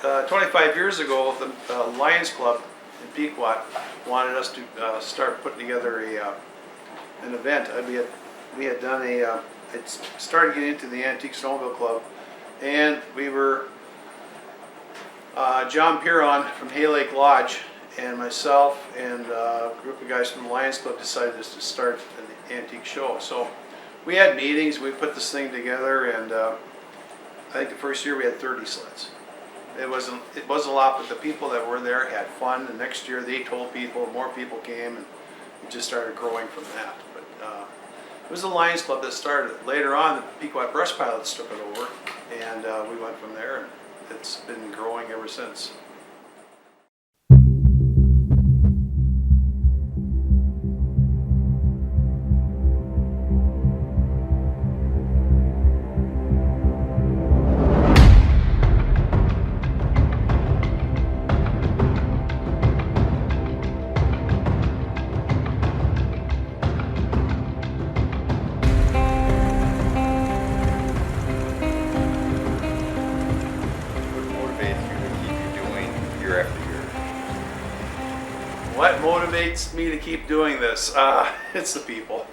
25 years ago, the Lions Club in Pequot wanted us to start putting together an event. We had done it started getting into the Antique Snowmobile Club, and we were John Piron from Hay Lake Lodge and myself and a group of guys from the Lions Club decided just to start an antique show. So we had meetings, we put this thing together, and I think the first year we had 30 sleds. It wasn't a lot, but the people that were there had fun. The next year they told people, more people came, and it just started growing from that. But it was the Lions Club that started it. Later on, the Pequot Brush Pilots took it over, and we went from there, and it's been growing ever since. What motivates me to keep doing this? It's the people.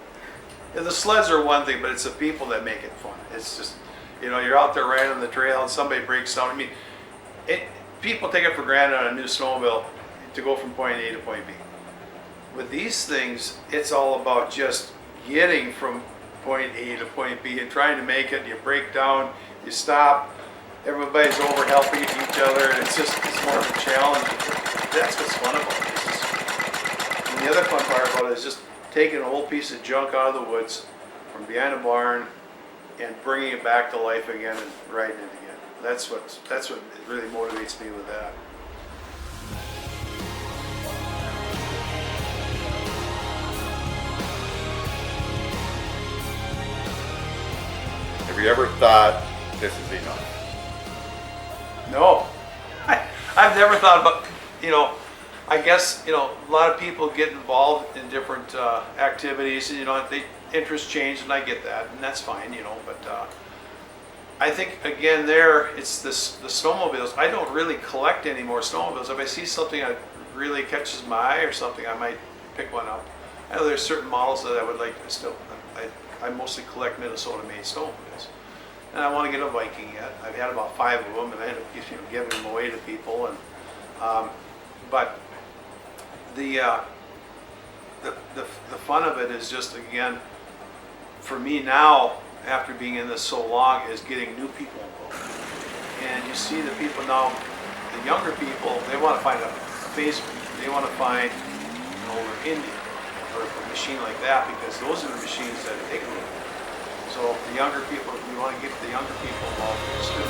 The sleds are one thing, but it's the people that make it fun. It's just, you know, you're out there riding on the trail and somebody breaks down. I mean, people take it for granted on a new snowmobile to go from point A to point B. With these things, it's all about just getting from point A to point B and trying to make it. You break down, you stop, everybody's over helping each other, and it's more of a challenge. That's what's fun about it. And the other fun part about it is just taking an old piece of junk out of the woods from behind a barn and bringing it back to life again and riding it again. That's what really motivates me with that. Have you ever thought this is enough? No, I've never thought about, you know, I guess, you know, a lot of people get involved in different activities, and, you know, interests change, and I get that, and that's fine, you know, but I think, again, it's the snowmobiles. I don't really collect any more snowmobiles. If I see something that really catches my eye or something, I might pick one up. I know there's certain models that I would like to still, I mostly collect Minnesota-made snowmobiles. And I want to get a Viking yet. I've had about 5 of them, and I end up giving them away to people. And but the fun of it is just, again, for me now, after being in this so long, is getting new people involved. And you see the people now, the younger people, they want to find a phase, they want to find an older Indian or a machine like that, because those are the machines that they can live. So the younger people, we want to get the younger people involved in this too.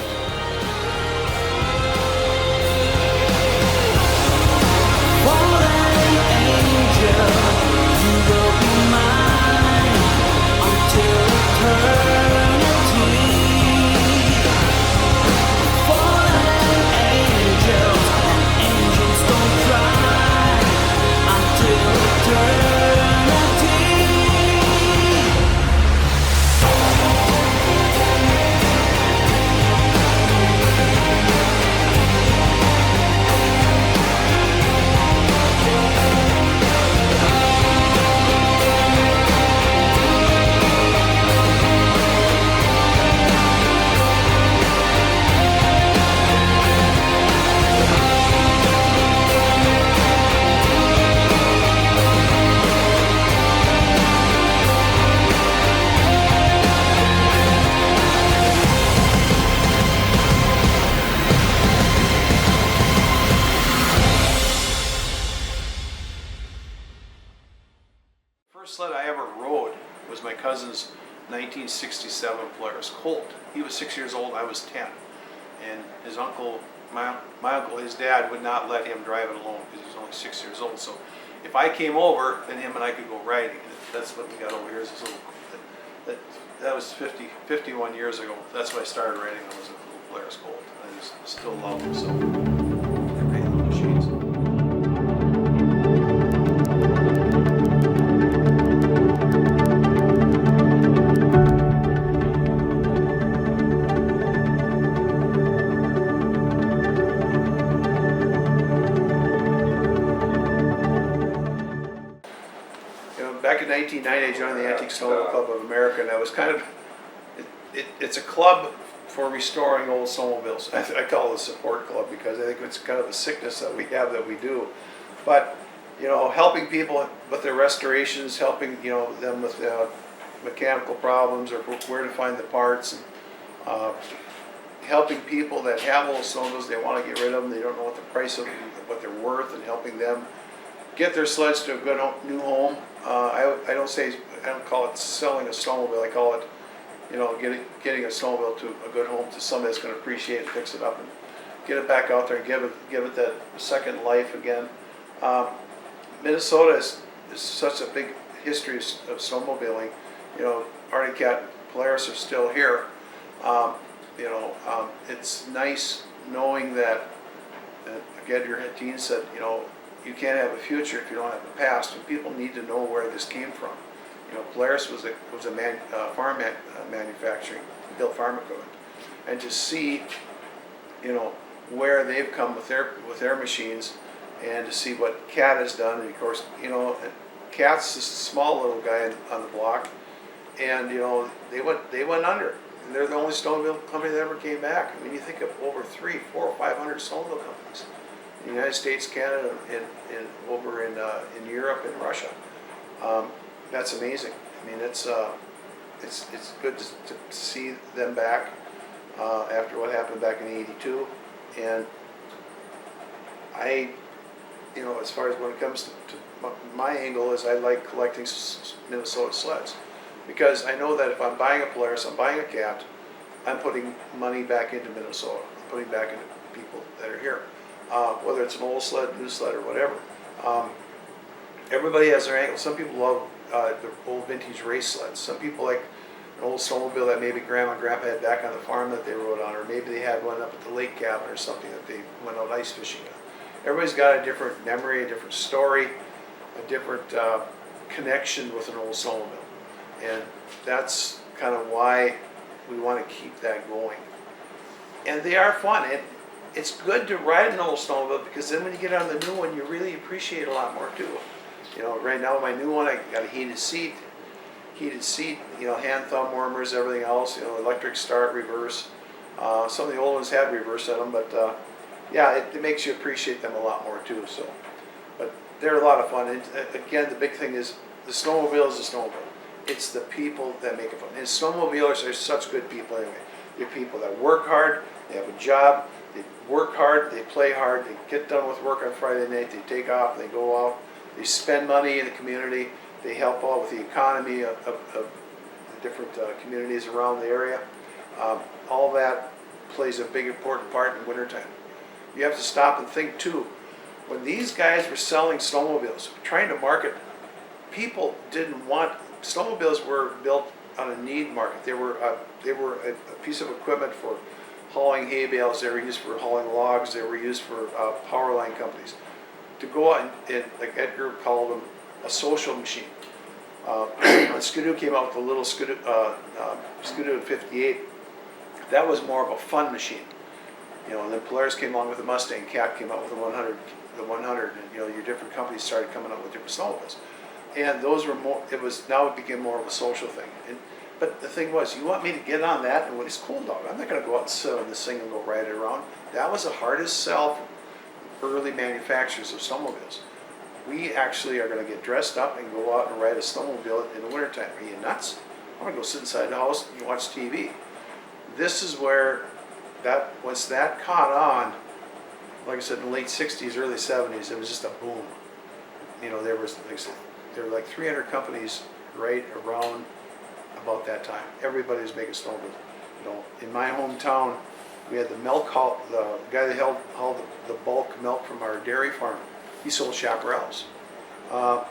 The first sled I ever rode was my cousin's 1967 Polaris Colt. He was 6 years old, I was 10. And his uncle, my uncle, his dad, would not let him drive it alone because he was only 6 years old. So if I came over, then him and I could go riding. And that's what we got over here is this little, that was 51 years ago. That's when I started riding. It was a little Polaris Colt. I just still love them. So great little machines. You know, back in 1990, I joined the Antique Snowmobile Club of America, and I was kind of, it's a club for restoring old snowmobiles. I call it a support club because I think it's kind of a sickness that we have that we do. But, you know, helping people with their restorations, helping, you know, them with mechanical problems or where to find the parts, and helping people that have old snowmobiles, they want to get rid of them, they don't know what the price of them, what they're worth, and helping them get their sleds to a good new home. I don't call it selling a snowmobile. I call it, you know, getting a snowmobile to a good home, to somebody that's going to appreciate it, fix it up, and get it back out there and give it that second life again. Minnesota is such a big history of snowmobiling. You know, Arctic Cat and Polaris are still here. It's nice knowing that, again, your dean said, you know, you can't have a future if you don't have a past, and people need to know where this came from. You know, Polaris was a farm manufacturing, built farm equipment, and to see, you know, where they've come with their machines, and to see what Cat has done. And of course, you know, Cat's this small little guy on the block, and you know, they went under. And they're the only snowmobile company that ever came back. I mean, you think of over 300, 400, or 500 snowmobile companies in the United States, Canada, and over in Europe and Russia. That's amazing. I mean, it's good to see them back after what happened back in '82. And you know, as far as when it comes to my angle is, I like collecting Minnesota sleds, because I know that if I'm buying a Polaris, I'm buying a Cat, I'm putting money back into Minnesota, I'm putting back into people that are here, whether it's an old sled, new sled, or whatever. Everybody has their angle. Some people love the old vintage race sleds. Some people like an old snowmobile that maybe Grandma and Grandpa had back on the farm that they rode on, or maybe they had one up at the lake cabin or something that they went out ice fishing on. Everybody's got a different memory, a different story, a different connection with an old snowmobile. And that's kind of why we want to keep that going. And they are fun. It's good to ride an old snowmobile, because then when you get on the new one, you really appreciate a lot more too. You know, right now my new one, I got a heated seat, you know, hand thumb warmers, everything else, you know, electric start, reverse. Some of the old ones had reverse in them, but yeah, it makes you appreciate them a lot more too. So, but they're a lot of fun. And again, the big thing is the snowmobile is a snowmobile. It's the people that make it fun. And snowmobilers are such good people anyway. They're people that work hard, they have a job, they work hard, they play hard, they get done with work on Friday night, they take off, they go out, they spend money in the community, they help out with the economy of the different communities around the area. All that plays a big important part in wintertime. You have to stop and think too. When these guys were selling snowmobiles, trying to market, people didn't want, snowmobiles were built on a need market. They were a piece of equipment for hauling hay bales, they were used for hauling logs, they were used for power line companies. To go out and like Edgar called them, a social machine. When Skidoo came out with the little Skidoo 58, that was more of a fun machine. You know, and then Polaris came along with the Mustang, Cat came out with the 100, and you know, your different companies started coming up with different snowmobiles. And those were more, now it became more of a social thing. But the thing was, you want me to get on that, and it's cool, dog. I'm not going to go out and sit on this thing and go ride it around. That was the hardest sell for early manufacturers of snowmobiles. We actually are going to get dressed up and go out and ride a snowmobile in the wintertime. Are you nuts? I'm going to go sit inside the house and watch TV. This is where once that caught on, like I said, in the late 60s, early 70s, it was just a boom. You know, there were like 300 companies right around about that time. Everybody was making snowmobiles. You know, in my hometown, we had the guy that hauled the bulk milk from our dairy farm. He sold chaparrals. The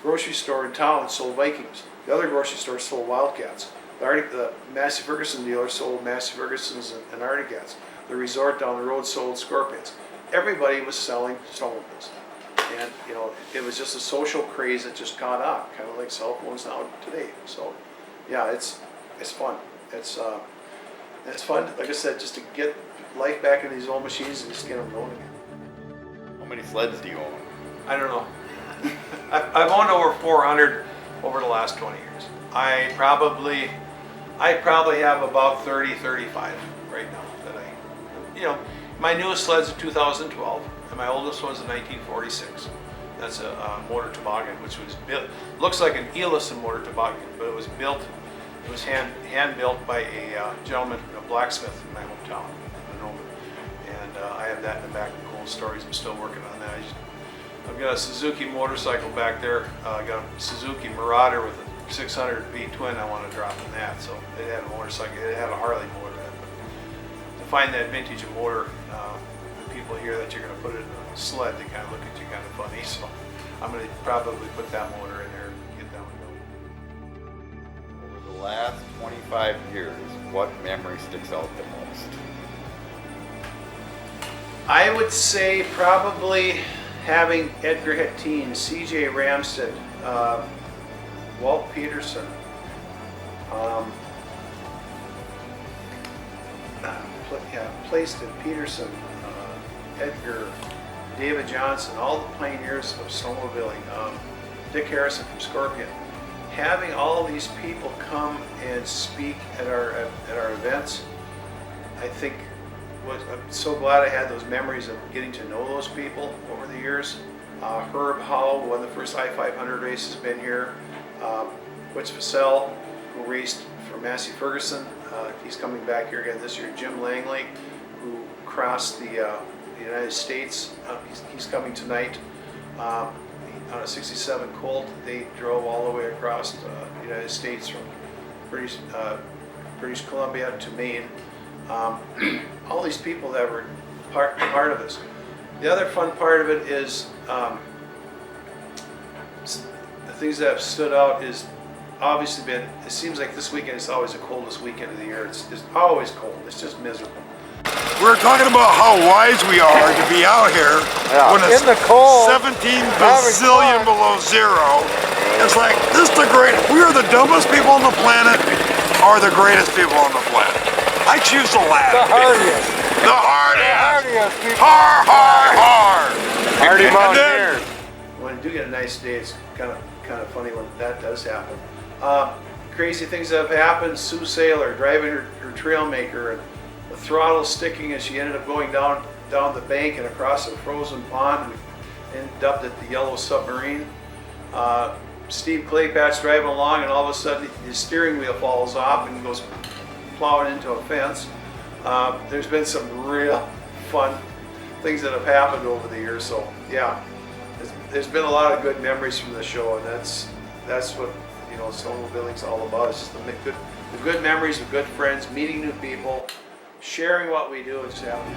grocery store in town sold Vikings. The other grocery store sold Wildcats. The Massey Ferguson dealer sold Massey Fergusons and Arctic Cats. The resort down the road sold Scorpions. Everybody was selling snowmobiles. And, you know, it was just a social craze that just caught on, kind of like cell phones now today. So, yeah, it's fun. It's fun, like I said, just to get life back in these old machines and just get them rolling again. How many sleds do you own? I don't know. I've owned over 400 over the last 20 years. I probably have about 30, 35 right now that my newest sled's in 2012 and my oldest one's in 1946. That's a motor toboggan, which was built, looks like an Ellison motor toboggan, but it was hand built by a gentleman, a blacksmith in my hometown, and I have that in the back of cool stories. I'm still working on that. I've got a Suzuki motorcycle back there. I got a Suzuki Marauder with a 600 V twin. I want to drop in that. So it had a motorcycle. It had a Harley motor. To find that vintage motor, the people hear that you're going to put it in a sled, they kind of look at you kind of funny. So I'm going to probably put that motor in there and get that one going. Over the last 25 years, what memory sticks out the most? I would say probably having Edgar Hettine, C.J. Ramsted, Walt Peterson, Plaisted, Peterson, Edgar, David Johnson, all the pioneers of snowmobiling, Dick Harrison from Scorpion. Having all these people come and speak at our events, I think I'm so glad I had those memories of getting to know those people over the years. Herb Howe, who won the first I-500 race, has been here. Butch Vassell, who raced for Massey Ferguson, he's coming back here again this year. Jim Langley, who crossed the United States, he's coming tonight. On a 67 Colt, they drove all the way across the United States from British Columbia to Maine. All these people that were part of this. The other fun part of it is the things that have stood out is obviously been, it seems like this weekend is always the coldest weekend of the year. It's always cold. It's just miserable. We're talking about how wise we are to be out here when it's in the cold, 17 bazillion below zero. It's like, this is the great, we are the dumbest people on the planet or the greatest people on the planet. I choose the latter. The hardiest. The hardest. The hardiest people. Har, har, har. Hardy And then- mountaineers. When you do get a nice day, it's kind of funny when that does happen. Crazy things that have happened. Sue Saylor driving her Trailmaker and the throttle sticking as she ended up going down the bank and across a frozen pond and dubbed it the Yellow Submarine. Steve Claypatch driving along and all of a sudden his steering wheel falls off and goes plowing into a fence. There's been some real fun things that have happened over the years. So yeah, there's been a lot of good memories from the show, and that's what snowmobiling's all about. It's just the good memories of good friends, meeting new people, sharing what we do. It's having